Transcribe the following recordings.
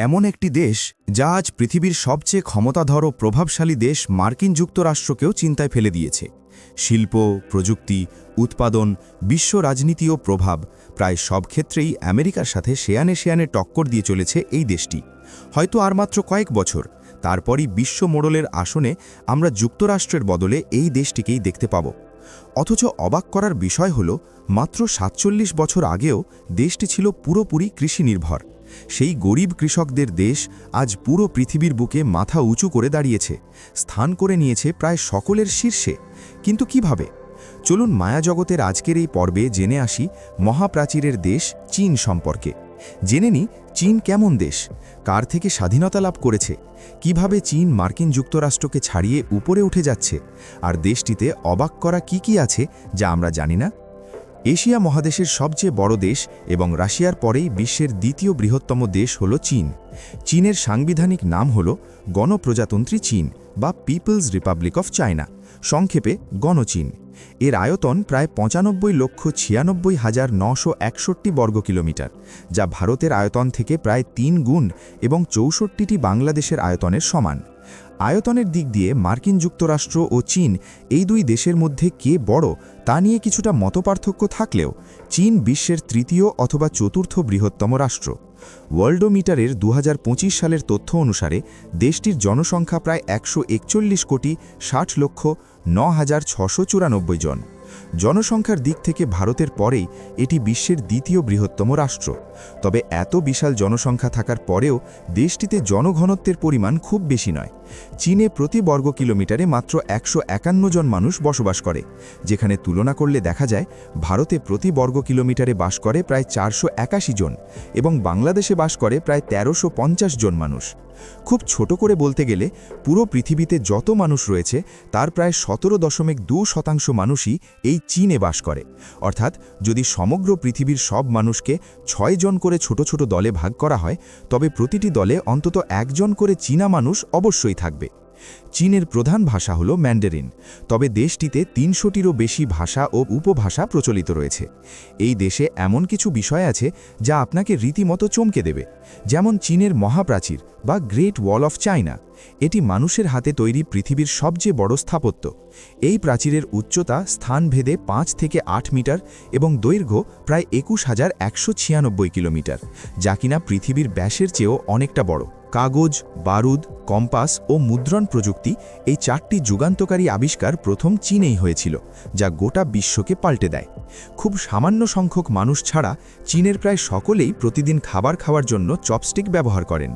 এমন একটি দেশ যা আজ পৃথিবীর সবচেয়ে ক্ষমতাধর ও প্রভাবশালী দেশ মার্কিন যুক্তরাষ্ট্রকেও চিন্তায় ফেলে দিয়েছে। শিল্প, প্রযুক্তি, উৎপাদন, বিশ্ব রাজনীতি ও প্রভাব প্রায় সব ক্ষেত্রেই আমেরিকার সাথে শেয়ানে টক্কর দিয়ে চলেছে এই দেশটি। হয়তো আর মাত্র কয়েক বছর, তারপরই বিশ্ব মোড়লের আসনে আমরা যুক্তরাষ্ট্রের বদলে এই দেশটিকেই দেখতে পাব। অথচ অবাক করার বিষয় হল, মাত্র ৪৭ বছর আগেও দেশটি ছিল পুরোপুরি কৃষি নির্ভর। সেই গরিব কৃষকদের দেশ আজ পুরো পৃথিবীর বুকে মাথা উঁচু করে দাঁড়িয়েছে, স্থান করে নিয়েছে প্রায় সকলের শীর্ষে। কিন্তু কিভাবে? চলুন মায়াজগতের আজকের এই পর্বে জেনে আসি মহাপ্রাচীরের দেশ চীন সম্পর্কে। জেনে নিই চীন কেমন দেশ, কার থেকে স্বাধীনতা লাভ করেছে, কিভাবে চীন মার্কিন যুক্তরাষ্ট্রকে ছাড়িয়ে উপরে উঠে যাচ্ছে, আর দেশটিতে অবাক করা কি আছে যা আমরা জানি না। এশিয়া মহাদেশের সবচেয়ে বড় দেশ এবং রাশিয়ার পরেই বিশ্বের দ্বিতীয় বৃহত্তম দেশ হল চীন। চীনের সাংবিধানিক নাম হল গণপ্রজাতন্ত্রী চীন বা পিপলস রিপাবলিক অফ চায়না, সংক্ষেপে গণচীন। এর আয়তন প্রায় ৯৫,৯৬,৯৬১ বর্গ কিলোমিটার, যা ভারতের আয়তন থেকে প্রায় ৩ গুণ এবং ৬৪টি বাংলাদেশের আয়তনের সমান। আয়তনের দিক দিয়ে মার্কিন যুক্তরাষ্ট্র ও চীন এই দুই দেশের মধ্যে কে বড় তা নিয়ে কিছুটা মতপার্থক্য থাকলেও চীন বিশ্বের তৃতীয় অথবা চতুর্থ বৃহত্তম রাষ্ট্র। ওয়ার্ল্ডোমিটারের ২০২৫ সালের তথ্য অনুসারে দেশটির জনসংখ্যা প্রায় ১৬১,৬০,০৯,৬৯৪ জন। জনসংখ্যার দিক থেকে ভারতের পরেই এটি বিশ্বের দ্বিতীয় বৃহত্তম রাষ্ট্র। তবে এত বিশাল জনসংখ্যা থাকার পরেও দেশটিতে জনঘনত্বের পরিমাণ খুব বেশি নয়। চীনে প্রতি বর্গ কিলোমিটারে মাত্র ১৫১ জন মানুষ বসবাস করে, যেখানে তুলনা করলে দেখা যায় ভারতে প্রতি বর্গ কিলোমিটারে বাস করে প্রায় ৪৮১ জন এবং বাংলাদেশে বাস করে প্রায় ১৩৫০ জন মানুষ। খুব ছোট করে বলতে গেলে পুরো পৃথিবীতে যত মানুষ রয়েছে তার প্রায় ১৭.২% মানুষই এই চীনে বাস করে। অর্থাৎ যদি সমগ্র পৃথিবীর সব মানুষকে ৬ জন করে ছোট ছোট দলে ভাগ করা হয়, তবে প্রতিটি দলে অন্তত একজন করে চীনা মানুষ অবশ্যই থাকবে। চীনের প্রধান ভাষা হল ম্যান্ডারিন, তবে দেশটিতে ৩০০টিরও বেশি ভাষা ও উপভাষা প্রচলিত রয়েছে। এই দেশে এমন কিছু বিষয় আছে যা আপনাকে রীতিমতো চমকে দেবে, যেমন চীনের মহাপ্রাচীর বা গ্রেট ওয়াল অফ চায়না। এটি মানুষের হাতে তৈরি পৃথিবীর সবচেয়ে বড় স্থাপত্য। এই প্রাচীরের উচ্চতা স্থানভেদে ৫ থেকে ৮ মিটার এবং দৈর্ঘ্য প্রায় ২১,১৯৬ কিলোমিটার, যা কিনা পৃথিবীর ব্যাসের চেয়েও অনেকটা বড়। কাগজ, বারুদ, কম্পাস ও মুদ্রণ প্রযুক্তি, এই ৪টি যুগান্তকারী আবিষ্কার প্রথম চীনেই হয়েছিল, যা গোটা বিশ্বকে পাল্টে দেয়। খুব সামান্য সংখ্যক মানুষ ছাড়া চীনের প্রায় সকলেই প্রতিদিন খাবার খাওয়ার জন্য চপস্টিক ব্যবহার করেন।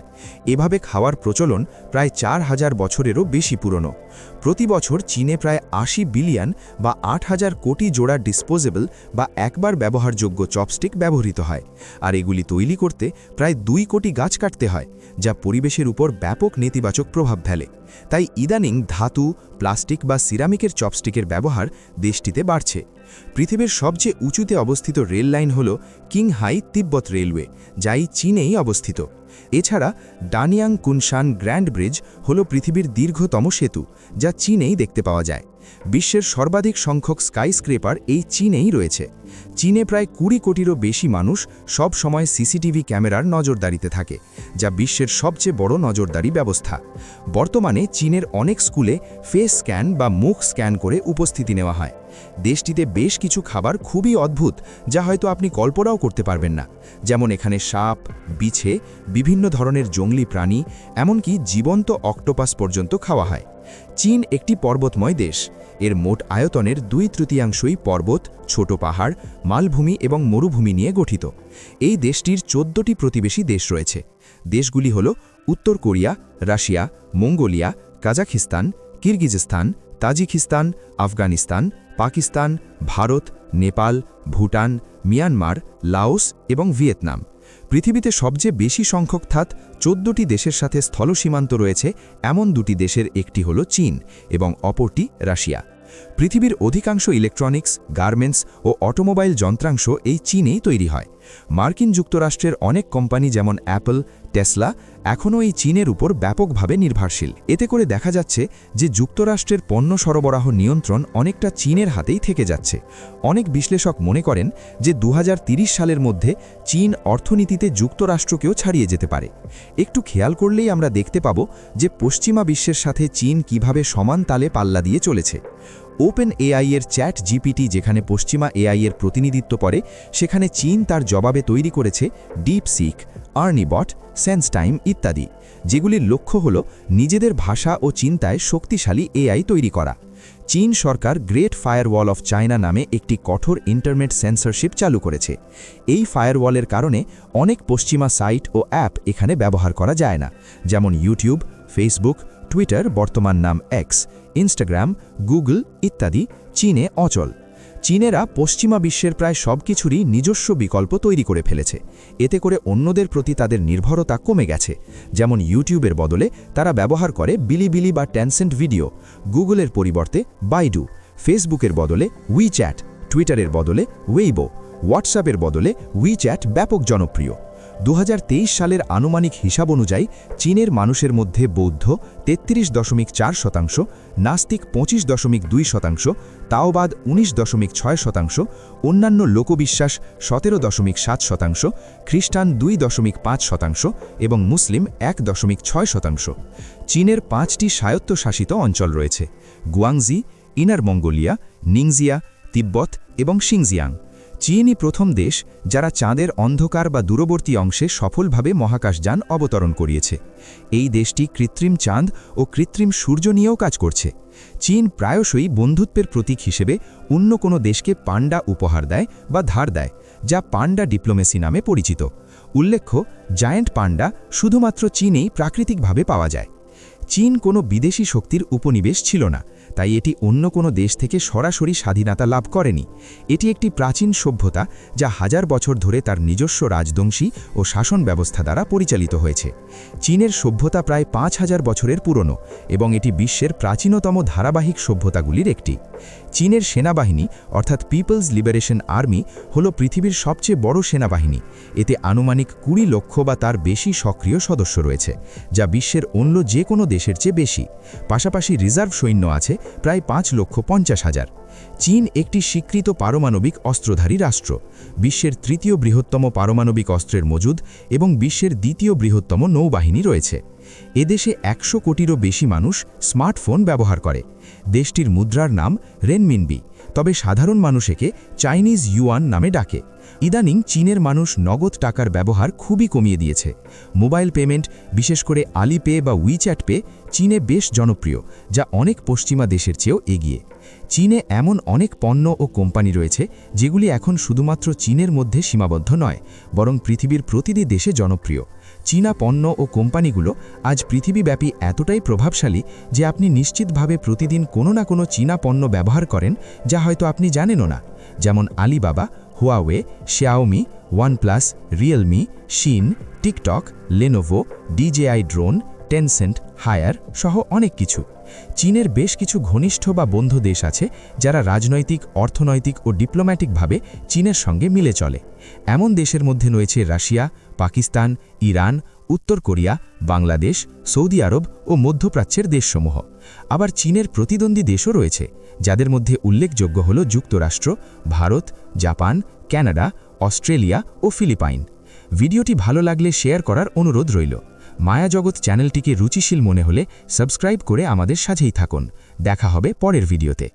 এভাবে খাওয়ার প্রচলন প্রায় ৪,০০০ বছরেরও বেশি পুরনো। প্রতি বছর চীনে প্রায় ৮০ বিলিয়ন বা ৮,০০০ কোটি জোড়া ডিসপোজেবল বা একবার ব্যবহারযোগ্য চপস্টিক ব্যবহৃত হয়, আর এগুলি তৈরি করতে প্রায় ২ কোটি গাছ কাটতে হয়, যা পরিবেশের উপর ব্যাপক নেতিবাচক প্রভাব ফেলে। তাই ইদানিং ধাতু, প্লাস্টিক বা সিরামিকের চপস্টিকের ব্যবহার দেশটিতে বাড়ছে। পৃথিবীর সবচেয়ে উঁচুতে অবস্থিত রেল লাইন হল কিংহাই তিব্বত রেলওয়ে, যা এই চীনেই অবস্থিত। এছাড়া ডানিয়াং কুনশান গ্র্যান্ড ব্রিজ হল পৃথিবীর দীর্ঘতম সেতু, যা চীনেই দেখতে পাওয়া যায়। বিশ্বের সর্বাধিক সংখ্যক স্কাইস্ক্রেপার এই চীনেই রয়েছে। চীনে প্রায় ২০ কোটিরও বেশি মানুষ সব সময় সিসিটিভি ক্যামেরার নজরদারিতে থাকে, যা বিশ্বের সবচেয়ে বড় নজরদারি ব্যবস্থা। বর্তমানে চীনের অনেক স্কুলে ফেস স্ক্যান বা মুখ স্ক্যান করে উপস্থিতি নেওয়া হয়। দেশটিতে বেশ কিছু খাবার খুবই অদ্ভুত, যা হয়তো আপনি কল্পনাও করতে পারবেন না, যেমন এখানে সাপ, বিছে, বিভিন্ন ধরনের জংলি প্রাণী, এমনকি জীবন্ত অক্টোপাস পর্যন্ত খাওয়া হয়। চীন একটি পর্বতময় দেশ। এর মোট আয়তনের ২/৩ পর্বত, ছোট পাহাড়, মালভূমি এবং মরুভূমি নিয়ে গঠিত। এই দেশটির ১৪টি প্রতিবেশী দেশ রয়েছে। দেশগুলি হল উত্তর Korea, Russia, Mongolia, Kazakhstan, Kyrgyzstan, Tajikistan, Afghanistan, Pakistan, Bharat, Nepal, Bhutan, Myanmar, Laos এবং ভিয়েতনাম। পৃথিবীতে সবচেয়ে বেশি সংখ্যক ১৪টি দেশের সাথে স্থলসীমান্ত রয়েছে এমন দুটি দেশের একটি হল চীন এবং অপরটি রাশিয়া। পৃথিবীর অধিকাংশ ইলেকট্রনিক্স, গার্মেন্টস ও অটোমোবাইল যন্ত্রাংশ এই চীনেই তৈরি হয়। মার্কিন যুক্তরাষ্ট্রের অনেক কোম্পানি যেমন অ্যাপল, টেসলা এখনও এই চীনের উপর ব্যাপকভাবে নির্ভরশীল। এতে করে দেখা যাচ্ছে যে যুক্তরাষ্ট্রের পণ্য সরবরাহ নিয়ন্ত্রণ অনেকটা চীনের হাতেই থেকে যাচ্ছে। অনেক বিশ্লেষক মনে করেন যে 2030 সালের মধ্যে চীন অর্থনীতিতে যুক্তরাষ্ট্রকেও ছাড়িয়ে যেতে পারে। একটু খেয়াল করলেই আমরা দেখতে পাব যে পশ্চিমা বিশ্বের সাথে চীন কিভাবে সমান তালে পাল্লা দিয়ে চলেছে। ওপেন এআই এর চ্যাট জিপিটি যেখানে পশ্চিমা এআই এর প্রতিনিধিত্ব করে, সেখানে চীন তার জবাবে তৈরি করেছে ডিপসিক, আর্নিবট, সেন্সটাইম ইত্যাদি, যেগুলির লক্ষ্য হল নিজেদের ভাষা ও চিন্তায় শক্তিশালী এআই তৈরি করা। চীন সরকার গ্রেট ফায়ারওয়াল অফ চায়না নামে একটি কঠোর ইন্টারনেট সেন্সরশিপ চালু করেছে। এই ফায়ারওয়ালের কারণে অনেক পশ্চিমা সাইট ও অ্যাপ এখানে ব্যবহার করা যায় না, যেমন ইউটিউব, ফেসবুক, টুইটার বর্তমান নাম এক্স, ইনস্টাগ্রাম, গুগল ইত্যাদি চীনে অচল। চীনেরা পশ্চিমা বিশ্বের প্রায় সব কিছুরই নিজস্ব বিকল্প তৈরি করে ফেলেছে। এতে করে অন্যদের প্রতি তাদের নির্ভরতা কমে গেছে। যেমন ইউটিউবের বদলে তারা ব্যবহার করে বিলিবিলি বা টেনসেন্ট ভিডিও, গুগলের পরিবর্তে বাইডু, ফেসবুকের বদলে উইচ্যাট, টুইটারের বদলে ওয়েইবো, হোয়াটসঅ্যাপের বদলে উইচ্যাট ব্যাপক জনপ্রিয়। 2023 সালের আনুমানিক হিসাব অনুযায়ী চীনের মানুষের মধ্যে বৌদ্ধ 33.4%, নাস্তিক 25.2%, তাওবাদ 19.6%, অন্যান্য লোকবিশ্বাস 17.7%, খ্রিস্টান 2.5% এবং মুসলিম 1.6%। চীনের 5টি স্বায়ত্তশাসিত অঞ্চল রয়েছে: গুয়াংজি, ইনার মঙ্গোলিয়া, নিংজিয়া, তিব্বত এবং শিংজিয়াং। চীনই প্রথম দেশ যারা চাঁদের অন্ধকার বা দূরবর্তী অংশে সফলভাবে মহাকাশযান অবতরণ করিয়েছে। এই দেশটি কৃত্রিম চাঁদ ও কৃত্রিম সূর্য নিয়েও কাজ করছে। চীন প্রায়শই বন্ধুত্বের প্রতীক হিসেবে অন্য কোনো দেশকে পান্ডা উপহার দেয় বা ধার দেয়, যা পান্ডা ডিপ্লোমেসি নামে পরিচিত। উল্লেখ্য, জায়ান্ট পান্ডা শুধুমাত্র চীনেই প্রাকৃতিকভাবে পাওয়া যায়। চীন কোনো বিদেশি শক্তির উপনিবেশ ছিল না, তাই এটি অন্য কোনো দেশ থেকে সরাসরি স্বাধীনতা লাভ করেনি। এটি একটি প্রাচীন সভ্যতা যা হাজার বছর ধরে তার নিজস্ব রাজবংশী ও শাসন ব্যবস্থা দ্বারা পরিচালিত হয়েছে। চীনের সভ্যতা প্রায় 5000 বছরের পুরনো এবং এটি বিশ্বের প্রাচীনতম ধারাবাহিক সভ্যতাগুলির একটি। চীনের সেনাবাহিনী অর্থাৎ পিপলস লিবারেশন আর্মি হল পৃথিবীর সবচেয়ে বড় সেনাবাহিনী। এতে আনুমানিক 20 লক্ষ বা তার বেশি সক্রিয় সদস্য রয়েছে, যা বিশ্বের অন্য যে কোনো দেশের চেয়ে বেশি। পাশাপাশি রিজার্ভ সৈন্য আছে প্রায় 5,50,000। চীন একটি স্বীকৃত পারমাণবিক অস্ত্রধারী রাষ্ট্র, বিশ্বের তৃতীয় বৃহত্তম পারমাণবিক অস্ত্রের মজুদ এবং বিশ্বের দ্বিতীয় বৃহত্তম নৌবাহিনী রয়েছে। এদেশে 100 কোটিরও বেশি মানুষ স্মার্টফোন ব্যবহার করে। দেশটির মুদ্রার নাম রেনমিনবি, তবে সাধারণ মানুষ একে চাইনিজ ইউয়ান নামে ডাকে। ইদানিং চীনের মানুষ নগদ টাকার ব্যবহার খুবই কমিয়ে দিয়েছে। মোবাইল পেমেন্ট, বিশেষ করে আলিপে বা উইচ্যাট পে চীনে বেশ জনপ্রিয়, যা অনেক পশ্চিমা দেশের চেয়েও এগিয়ে। চীনে এমন অনেক পণ্য ও কোম্পানি রয়েছে যেগুলি এখন শুধুমাত্র চীনের মধ্যে সীমাবদ্ধ নয়, বরং পৃথিবীর প্রতিটি দেশে জনপ্রিয়। চীনা পণ্য ও কোম্পানিগুলো আজ পৃথিবীব্যাপী এতটাই প্রভাবশালী যে আপনি নিশ্চিতভাবে প্রতিদিন কোনো না কোনো চীনা পণ্য ব্যবহার করেন, যা হয়তো আপনি জানেনও না। যেমন Alibaba, Huawei, Xiaomi, OnePlus, Realme, Shein, TikTok, Lenovo, DJI drone, Tencent, Haier সহ অনেক কিছু। চীনের বেশ কিছু ঘনিষ্ঠ বা বন্ধু দেশ আছে যারা রাজনৈতিক, অর্থনৈতিক ও ডিপ্লোম্যাটিকভাবে চীনের সঙ্গে মিলে চলে। এমন দেশের মধ্যে রয়েছে রাশিয়া, পাকিস্তান, ইরান, উত্তর কোরিয়া, বাংলাদেশ, সৌদি আরব ও মধ্যপ্রাচ্যের দেশসমূহ। আবার চীনের প্রতিদ্বন্দ্বী দেশও রয়েছে, যাদের মধ্যে উল্লেখযোগ্য হল যুক্তরাষ্ট্র, ভারত, জাপান, কানাডা, অস্ট্রেলিয়া ও ফিলিপাইন। ভিডিওটি ভালো লাগলে শেয়ার করার অনুরোধ রইল। মায়াজগৎ চ্যানেলটিকে রুচিশীল মনে হলে সাবস্ক্রাইব করে আমাদের সাথেই থাকুন। দেখা হবে পরের ভিডিওতে।